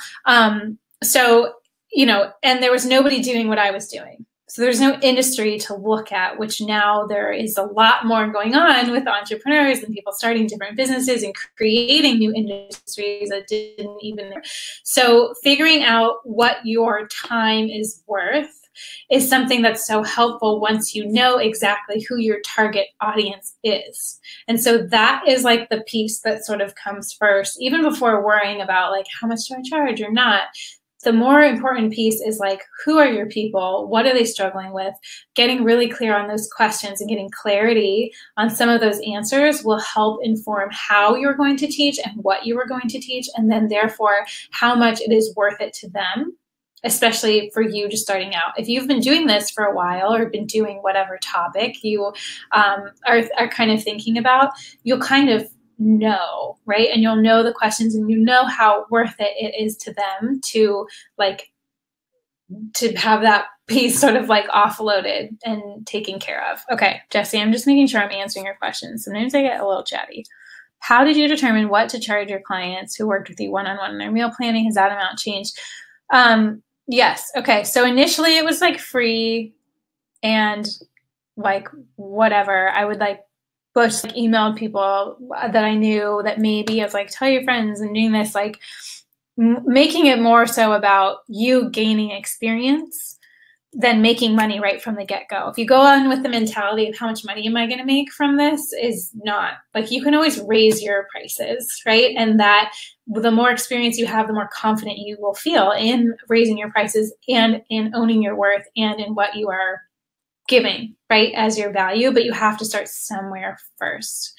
So, and there was nobody doing what I was doing. So there's no industry to look at, which now there is a lot more going on with entrepreneurs and people starting different businesses and creating new industries that didn't even. So figuring out what your time is worth is something that's so helpful once you know exactly who your target audience is. And so that is like the piece that sort of comes first, even before worrying about like how much do I charge or not. The more important piece is like, who are your people? What are they struggling with? Getting really clear on those questions and getting clarity on some of those answers will help inform how you're going to teach and what you are going to teach, and then therefore how much it is worth it to them, especially for you just starting out. If you've been doing this for a while or been doing whatever topic you are kind of thinking about, you'll kind of know, right? And you'll know the questions and you know how worth it is to them to have that piece sort of like offloaded and taken care of. Okay, Jesse, I'm just making sure I'm answering your questions. Sometimes I get a little chatty. How did you determine what to charge your clients who worked with you one-on-one in their meal planning? Has that amount changed? Yes. Okay. So initially it was like free and like whatever. I would like push, like emailed people that I knew that maybe I was like, tell your friends and doing this, like making it more so about you gaining experience than making money right from the get-go. If you go on with the mentality of how much money am I going to make from this, is not like, you can always raise your prices, right? And that the more experience you have, the more confident you will feel in raising your prices and in owning your worth and in what you are giving, right, as your value. But you have to start somewhere first.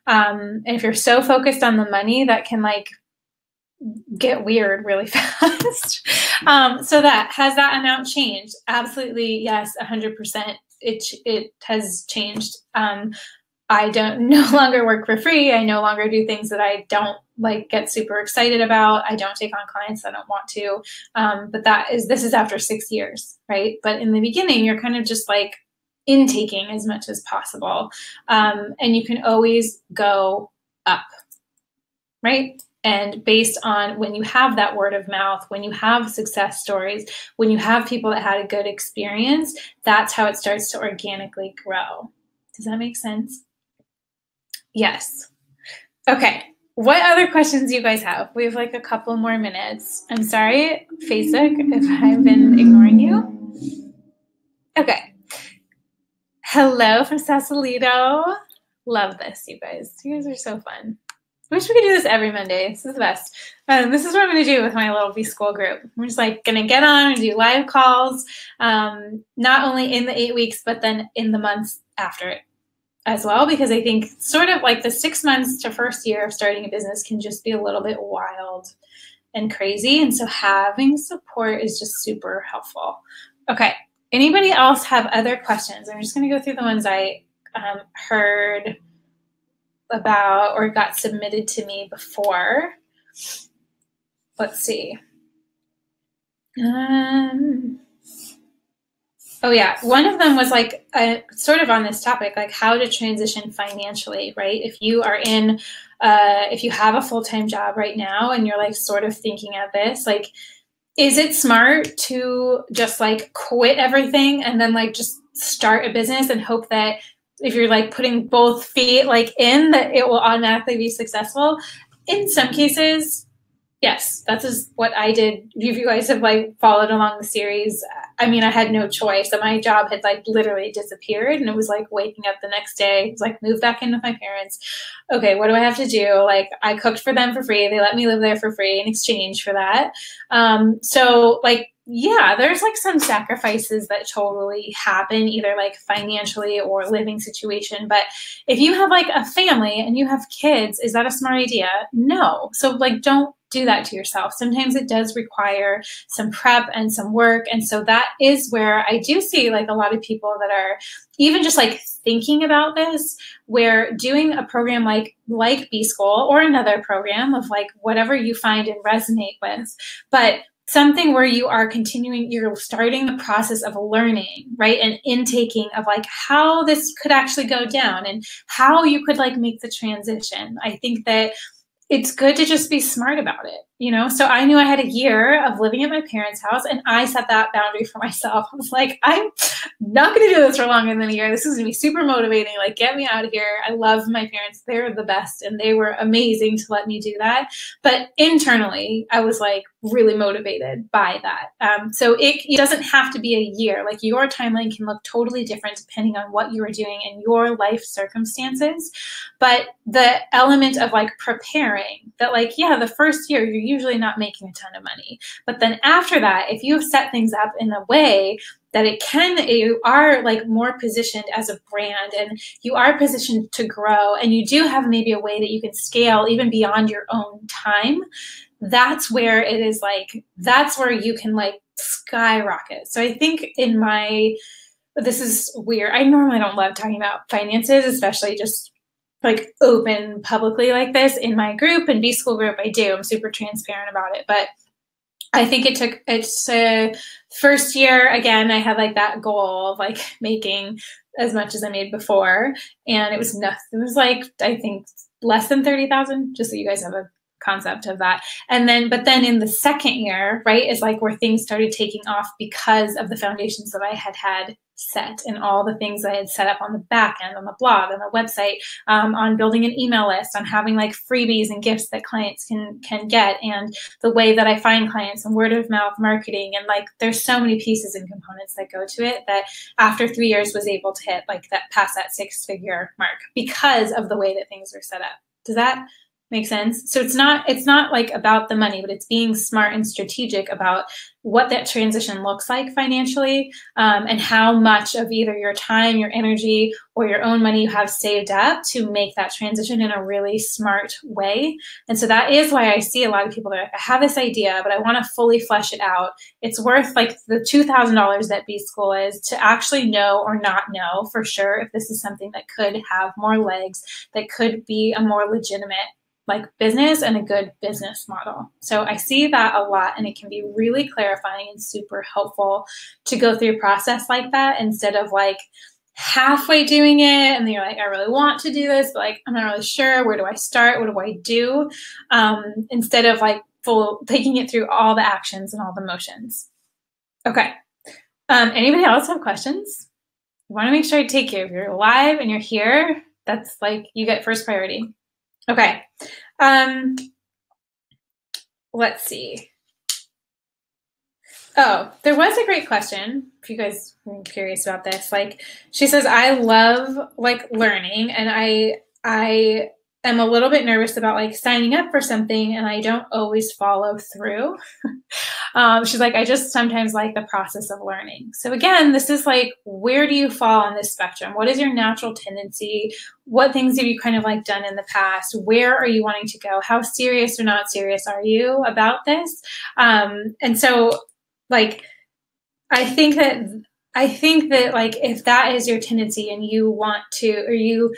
And if you're so focused on the money, that can like get weird really fast. So that, has that amount changed? Absolutely. Yes. 100%. It has changed. I don't no longer work for free. I no longer do things that I don't like get super excited about. I don't take on clients I don't want to. But this is after 6 years, right? But in the beginning, you're kind of just like intaking as much as possible. And you can always go up, right? And based on when you have that word of mouth, when you have success stories, when you have people that had a good experience, that's how it starts to organically grow. Does that make sense? Yes. Okay. What other questions do you guys have? We have like a couple more minutes. I'm sorry, Facebook, if I've been ignoring you. Okay. Hello from Sausalito. Love this, you guys. You guys are so fun. I wish we could do this every Monday. This is the best. This is what I'm going to do with my little B-School group. We're just like going to get on and do live calls, not only in the 8 weeks, but then in the months after it as well, because I think sort of like the 6 months to first year of starting a business can just be a little bit wild and crazy. And so having support is just super helpful. Okay. Anybody else have other questions? I'm just going to go through the ones I heard about or got submitted to me before. Let's see. Oh yeah, one of them was like sort of on this topic, like how to transition financially, right? If you are in, if you have a full-time job right now and you're like sort of thinking of this, like, is it smart to just like quit everything and then like just start a business and hope that if you're like putting both feet like in, that it will automatically be successful. In some cases, yes, that is what I did. If you guys have like followed along the series, I mean, I had no choice. So my job had like literally disappeared, and it was like waking up the next day. It was like move back in with my parents. Okay, what do I have to do? Like I cooked for them for free. They let me live there for free in exchange for that. So like, yeah, there's like some sacrifices that totally happen, either like financially or living situation. But if you have like a family and you have kids, is that a smart idea? No. So like, don't do that to yourself. Sometimes it does require some prep and some work. And so that is where I do see like a lot of people that are even just like thinking about this, where doing a program like B-School or another program of like whatever you find and resonate with, but something where you are continuing, you're starting the process of learning, right? And intaking of like how this could actually go down and how you could like make the transition. I think that it's good to just be smart about it, you know? So I knew I had a year of living at my parents' house, and I set that boundary for myself. I was like, I'm not going to do this for longer than a year. This is going to be super motivating. Like, get me out of here. I love my parents. They're the best, and they were amazing to let me do that. But internally, I was like really motivated by that. So it doesn't have to be a year. Like your timeline can look totally different depending on what you are doing and your life circumstances. But the element of like preparing that, like, yeah, the first year, you're usually not making a ton of money. But then after that, if you have set things up in a way that you are like more positioned as a brand, and you are positioned to grow, and you do have maybe a way that you can scale even beyond your own time, that's where it is like, that's where you can like skyrocket. So I think this is weird. I normally don't love talking about finances, especially just like open publicly like this in my group and B-School group. I do. I'm super transparent about it. But I think it's first year, again, I had like that goal of like making as much as I made before. And it was nothing. It was like, I think less than 30,000, just so you guys have a concept of that. But then in the second year, right, is like where things started taking off because of the foundations that I had set and all the things I had set up on the back end, on the blog, on the website, on building an email list, on having like freebies and gifts that clients can get, and the way that I find clients and word of mouth marketing. And like, there's so many pieces and components that go to it that after 3 years was able to hit like that, past that 6-figure mark because of the way that things were set up. Does that make sense? So it's not like about the money, but it's being smart and strategic about what that transition looks like financially, and how much of either your time, your energy, or your own money you have saved up to make that transition in a really smart way. And so that is why I see a lot of people that are like, I have this idea, but I want to fully flesh it out. It's worth like the $2,000 that B-School is to actually know or not know for sure if this is something that could have more legs, that could be a more legitimate like business and a good business model. So I see that a lot, and it can be really clarifying and super helpful to go through a process like that instead of like halfway doing it and then you're like, I really want to do this, but like, I'm not really sure. Where do I start? What do I do? Instead of like taking it through all the actions and all the motions. Okay. Anybody else have questions? I want to make sure I take you. If you're live and you're here, that's like, you get first priority. Okay. Let's see. Oh, there was a great question. If you guys are curious about this, like she says, I love like learning, and I am a little bit nervous about like signing up for something and I don't always follow through. She's like, I just sometimes like the process of learning. So again, this is like, where do you fall on this spectrum? What is your natural tendency? What things have you kind of like done in the past? Where are you wanting to go? How serious or not serious are you about this? And so like, I think that like, if that is your tendency and you want to, or you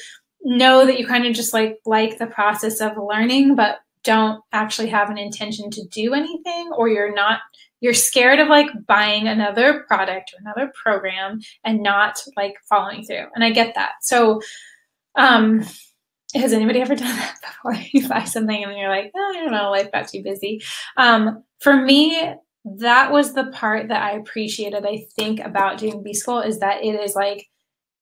know that you kind of just like the process of learning, but don't actually have an intention to do anything, or you're scared of like buying another product or another program and not like following through. And I get that. So, has anybody ever done that before? You buy something and then you're like, oh, I don't know, life got too busy. For me, that was the part that I appreciated, I think, about doing B-School, is that it is like,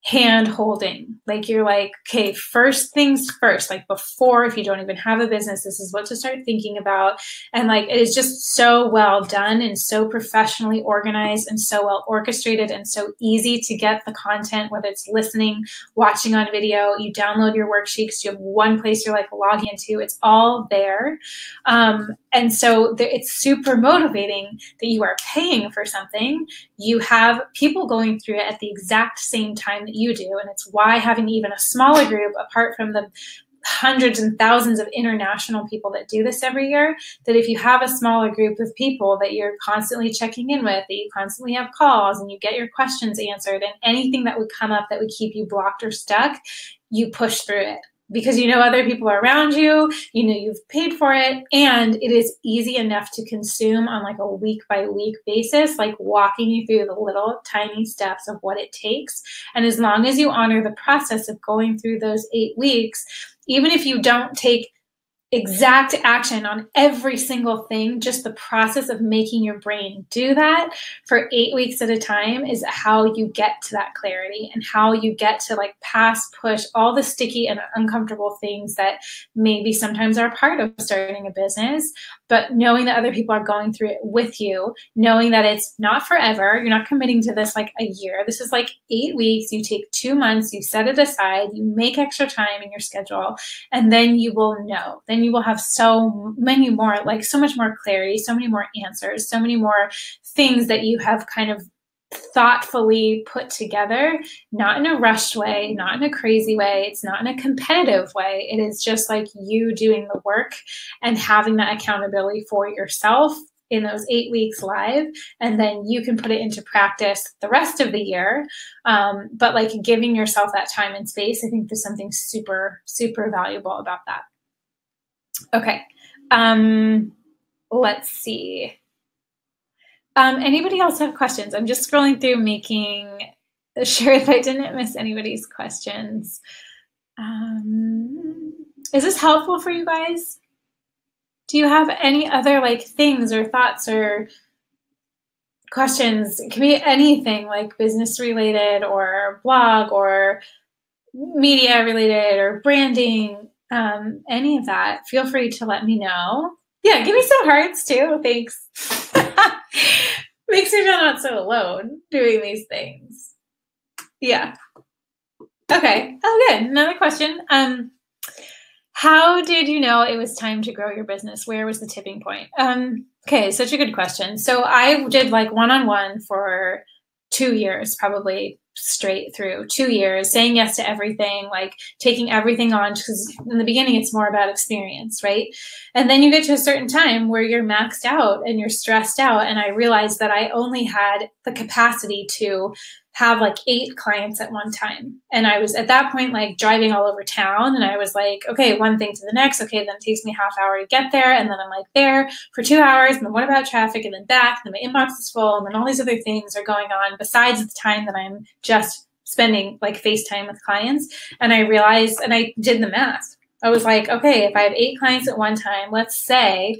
hand holding. Like you're like, okay, first things first, like before, if you don't even have a business, this is what to start thinking about. And like, it is just so well done and so professionally organized and so well orchestrated and so easy to get the content, whether it's listening, watching on video, you download your worksheets, you have one place you're like logging into, it's all there. And so it's super motivating that you are paying for something. You have people going through it at the exact same time that you do. And it's why having even a smaller group, apart from the hundreds and thousands of international people that do this every year, that if you have a smaller group of people that you're constantly checking in with, that you constantly have calls and you get your questions answered, and anything that would come up that would keep you blocked or stuck, you push through it. Because you know other people are around you, you know you've paid for it, and it is easy enough to consume on like a week by week basis, like walking you through the little tiny steps of what it takes. And as long as you honor the process of going through those 8 weeks, even if you don't take exact action on every single thing, just the process of making your brain do that for 8 weeks at a time is how you get to that clarity and how you get to like pass, push all the sticky and uncomfortable things that maybe sometimes are part of starting a business. But knowing that other people are going through it with you, knowing that it's not forever, you're not committing to this like a year. This is like 8 weeks. You take 2 months, you set it aside, you make extra time in your schedule, and then you will know. Then you will have so many more, like so much more clarity, so many more answers, so many more things that you have kind of thoughtfully put together, not in a rushed way, not in a crazy way. It's not in a competitive way. It is just like you doing the work and having that accountability for yourself in those 8 weeks live. And then you can put it into practice the rest of the year. But like giving yourself that time and space, I think there's something super, super valuable about that. Okay. Let's see. Anybody else have questions? I'm just scrolling through, making sure if I didn't miss anybody's questions. Is this helpful for you guys? Do you have any other like things or thoughts or questions? It can be anything like business related or blog or media related or branding, any of that. Feel free to let me know. Yeah, give me some hearts too. Thanks. Makes me feel not so alone doing these things. Yeah. Okay. Oh, good. Another question. How did you know it was time to grow your business? Where was the tipping point? Okay, such a good question. So I did like one-on-one for 2 years, probably straight through 2 years, saying yes to everything, like taking everything on, because in the beginning it's more about experience, right? And then you get to a certain time where you're maxed out and you're stressed out. And I realized that I only had the capacity to have like 8 clients at one time. And I was at that point like driving all over town, and I was like, okay, one thing to the next. Okay, then it takes me a half hour to get there. And then I'm like there for 2 hours. And then what about traffic? And then back, and then my inbox is full. And then all these other things are going on besides the time that I'm just spending like FaceTime with clients. And I realized, and I did the math. I was like, okay, if I have 8 clients at one time, let's say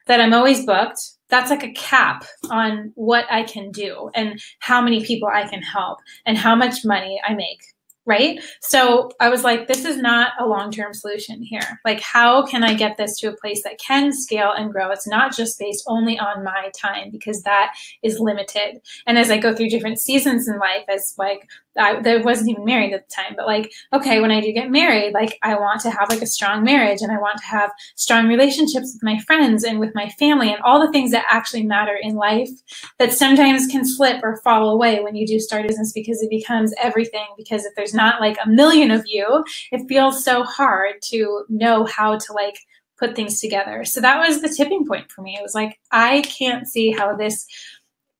that I'm always booked. That's like a cap on what I can do and how many people I can help and how much money I make, right? So I was like, this is not a long-term solution here. Like, how can I get this to a place that can scale and grow? It's not just based only on my time, because that is limited. And as I go through different seasons in life, as like, I wasn't even married at the time, but like, okay, when I do get married, like I want to have like a strong marriage, and I want to have strong relationships with my friends and with my family and all the things that actually matter in life that sometimes can slip or fall away when you do start a business, because it becomes everything. Because if there's not like a million of you, it feels so hard to know how to like put things together. So that was the tipping point for me. It was like, I can't see how this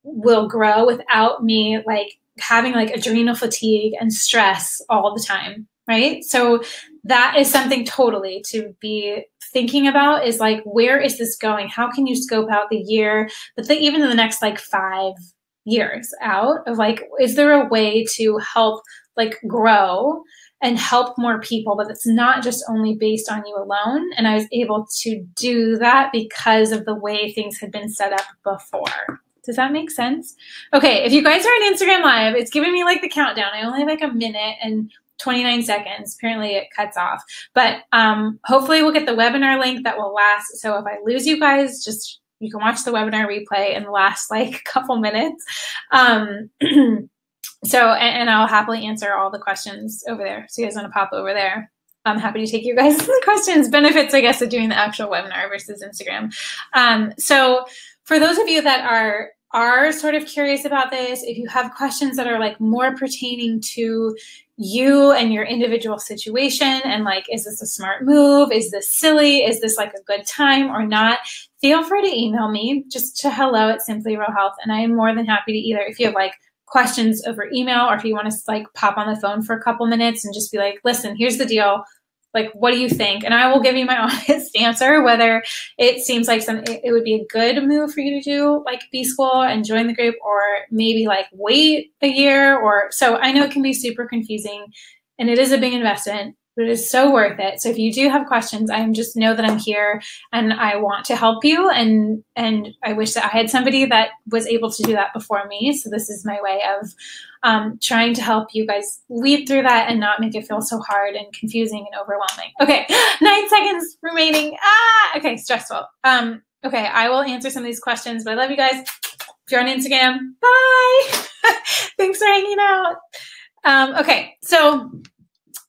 will grow without me like having like adrenal fatigue and stress all the time, right? So that is something totally to be thinking about, is like, where is this going? How can you scope out the year, but even in the next like 5 years out of like, is there a way to help like grow and help more people, but it's not just only based on you alone? And I was able to do that because of the way things had been set up before. Does that make sense? Okay, if you guys are on Instagram Live, it's giving me like the countdown. I only have like a minute and 29 seconds. Apparently it cuts off. But hopefully we'll get the webinar link that will last. So if I lose you guys, just you can watch the webinar replay in the last like couple minutes. So, and I'll happily answer all the questions over there. So you guys want to pop over there. I'm happy to take you guys' questions, benefits, I guess, of doing the actual webinar versus Instagram. So for those of you that are sort of curious about this, if you have questions that are like more pertaining to you and your individual situation and like, is this a smart move? Is this silly? Is this like a good time or not? Feel free to email me just to hello@simplyrealhealth. And I am more than happy to either, if you have like questions over email or if you want to like pop on the phone for a couple minutes and just be like, listen, here's the deal. Like, what do you think? And I will give you my honest answer, whether it seems like it would be a good move for you to do like B-School and join the group, or maybe like wait a year. Or so I know it can be super confusing and it is a big investment, but it is so worth it. So if you do have questions, just know that I'm here and I want to help you. And I wish that I had somebody that was able to do that before me. So this is my way of trying to help you guys weed through that and not make it feel so hard and confusing and overwhelming. Okay, 9 seconds remaining. Okay, stressful. Okay, I will answer some of these questions, but I love you guys. If you're on Instagram, bye. Thanks for hanging out.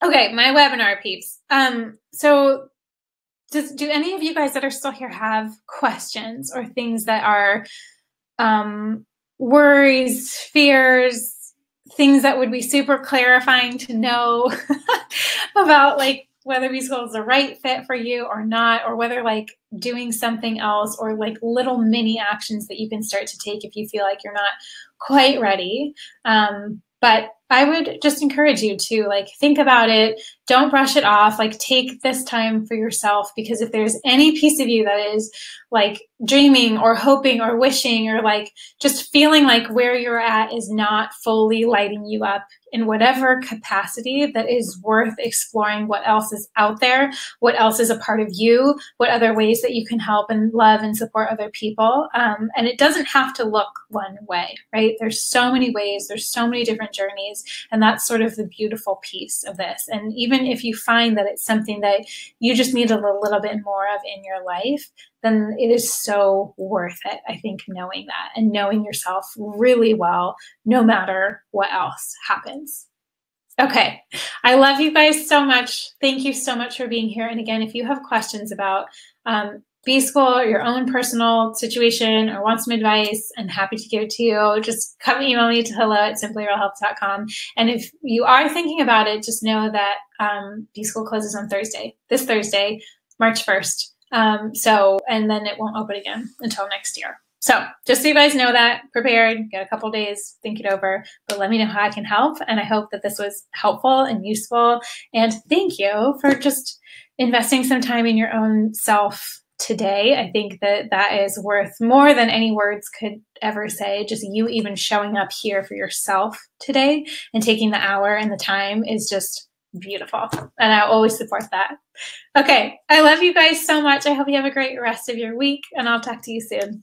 Okay, my webinar peeps. So do any of you guys that are still here have questions or things that are worries, fears, things that would be super clarifying to know about like whether B-School is the right fit for you or not, or whether like doing something else or like little mini actions that you can start to take if you feel like you're not quite ready. But I would just encourage you to like think about it. Don't brush it off. Like take this time for yourself, because if there's any piece of you that is like dreaming or hoping or wishing or like just feeling like where you're at is not fully lighting you up in whatever capacity, that is worth exploring what else is out there, what else is a part of you, what other ways that you can help and love and support other people. And it doesn't have to look one way, right? There's so many ways, there's so many different journeys, and that's sort of the beautiful piece of this. And even if you find that it's something that you just need a little bit more of in your life, then it is so worth it, I think, knowing that and knowing yourself really well, no matter what else happens. Okay, I love you guys so much. Thank you so much for being here. And again, if you have questions about B-School or your own personal situation or want some advice, I'm happy to give it to you. Just come email me to hello@simplyrealhealth.com. And if you are thinking about it, just know that B-School closes on Thursday, this Thursday, March 1st. And then it won't open again until next year. So just so you guys know that, prepared, get a couple days, think it over, but let me know how I can help. And I hope that this was helpful and useful. And thank you for just investing some time in your own self today. I think that that is worth more than any words could ever say. Just you even showing up here for yourself today and taking the hour and the time is just beautiful. And I always support that. Okay, I love you guys so much. I hope you have a great rest of your week, and I'll talk to you soon.